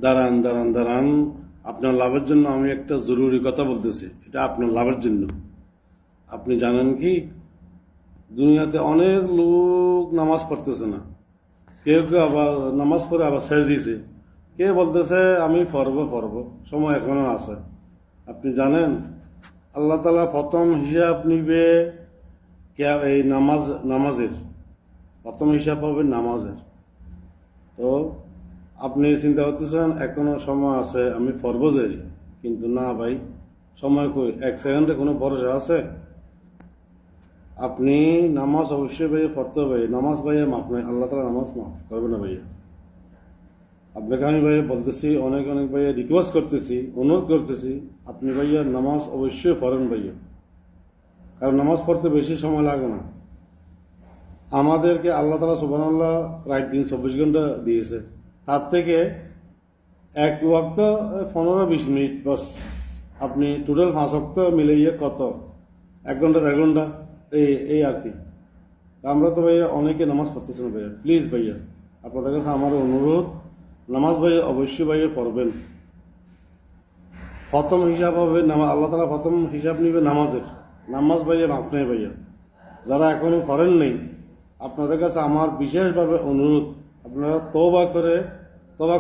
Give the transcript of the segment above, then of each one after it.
দাঁড়ান দাঁড়ান দাঁড়ান, আপনার লাভের জন্য আমি একটা জরুরি কথা বলতেছি। এটা আপনার লাভের জন্য। আপনি জানেন কি, দুনিয়াতে অনেক লোক নামাজ পড়তেছে না। কেউ কেউ আবার নামাজ পড়ে আবার ছেড়ে দিয়েছে। কে বলতেছে আমি পড়বো, সময় এখনো আছে। আপনি জানেন, আল্লাহ তালা প্রথম হিসাব নিবে এই নামাজের প্রথম হিসাব হবে নামাজের। তো আপনি চিন্তা করতেছেন এখনো সময় আছে, আমি পড়বো যাই, কিন্তু না ভাই, সময় কই, 1 সেকেন্ডে কোনো ভরসা আছে? আপনি নামাজ অবশ্যই ভাইয়া পড়তে হবে। নামাজ ভাইয়া মাফ নাই, আল্লাহ তালা নামাজ মাফ করবে না ভাইয়া। আপনাকে আমি ভাইয়া বলতেছি, অনেক অনেক ভাইয়া রিকোয়েস্ট করতেছি, অনুরোধ করতেছি, আপনি ভাইয়া নামাজ অবশ্যই পড়েন ভাইয়া। কারণ নামাজ পড়তে বেশি সময় লাগে না। আমাদেরকে আল্লাহ তালা সুবহানাল্লাহ রাত দিন 24 ঘন্টা দিয়েছে। তার থেকে এক ওয়াক্ত 15-20 মিনিট বাস। আপনি টোটাল 5 ওয়াক্ত মিলাইয়ে কত, 1 ঘন্টা 1.5 ঘন্টা, এই আর কি। আমরা তো ভাইয়া অনেকে নামাজ পড়তেছেন ভাইয়া। প্লিজ ভাইয়া, আপনাদের কাছে আমার অনুরোধ, নামাজ ভাইয়া অবশ্যই ভাইয়া পড়বেন। প্রথম হিসাব হবে আল্লাহ তালা প্রথম হিসাব নিবে নামাজের। নামাজ ভাইয়া মাপ নেই ভাইয়া। যারা এখনো পড়েন নেই, আপনাদের কাছে আমার বিশেষভাবে অনুরোধ, আপনারা তওবা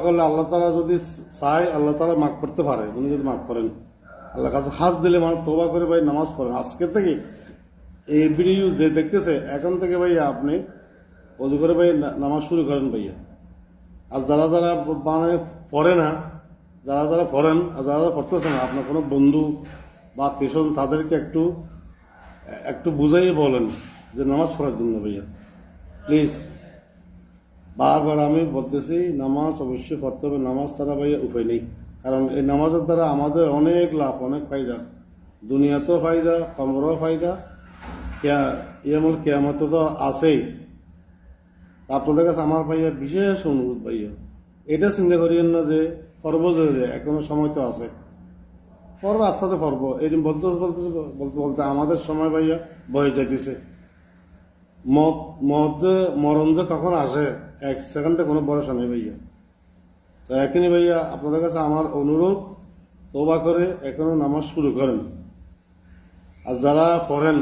করলে আল্লাহ তালা যদি চায়, আল্লাহ তালা মাফ করতে পারে। উনি যদি মাফ করেন, আল্লাহ কাছে হাত দিলে মানুষ তওবা করে ভাই নামাজ পড়েন। আজকে থেকে এই ভিডিও যে দেখতেছে, এখন থেকে ভাইয়া আপনি অজু করে ভাই নামাজ শুরু করেন ভাইয়া। আর যারা যারা মানে পড়ে না, যারা পড়েন আর যারা পড়তেছে না, আপনার কোনো বন্ধু বা আত্মীয় তাদেরকে একটু বুঝাইয়ে বলেন যে নামাজ পড়ার জন্য ভাইয়া। প্লিজ, বারবার আমি বলতেছি, নামাজ অবশ্যই পড়তে হবে। নামাজ ছাড়া ভাইয়া উপায় নেই। কারণ এই নামাজের দ্বারা আমাদের অনেক লাভ, অনেক ফায়দা। দুনিয়াতেও ফায়দা, কবরেও ফায়দা, কেয়ামতে তো আছেই। আপনাদের কাছে আমার ভাইয়া বিশেষ অনুরোধ ভাইয়া, এটা চিন্তা করিয়েন না যে পর্ব জরুরি, এখনো সময় তো আছে, পর্ব আস্তে পর্ব। এই বলতে আমাদের সময় ভাইয়া বয়ে যাইতেছে। মরণ যে কখন আসে, 1 সেকেন্ডে কোনো ভরসা নেই ভাইয়া। তো এখনই ভাইয়া আপনাদের কাছে আমার অনুরোধ, তওবা করে এখনো নামাজ শুরু করেন। আর যারা পড়েন,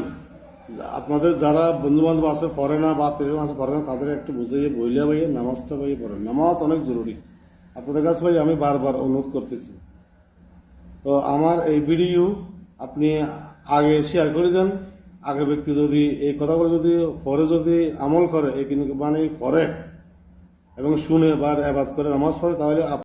আপনাদের যারা বন্ধু বান্ধব আছে পড়ে না বা আত্মীয় আছে পড়ে না, তাদের একটু বুঝিয়ে বইলে ভাইয়া নামাজটা ভাইয়া পড়েন। নামাজ অনেক জরুরি। আপনাদের কাছে ভাই আমি বারবার অনুরোধ করতেছি। তো আমার এই ভিডিও আপনি আগে শেয়ার করে দেন। আগে ব্যক্তি যদি এই কথাগুলো যদি পরে যদি আমল করে, এই মানে পড়ে এবং শুনে বা এবাদ করে নামাজ পড়ে, তাহলে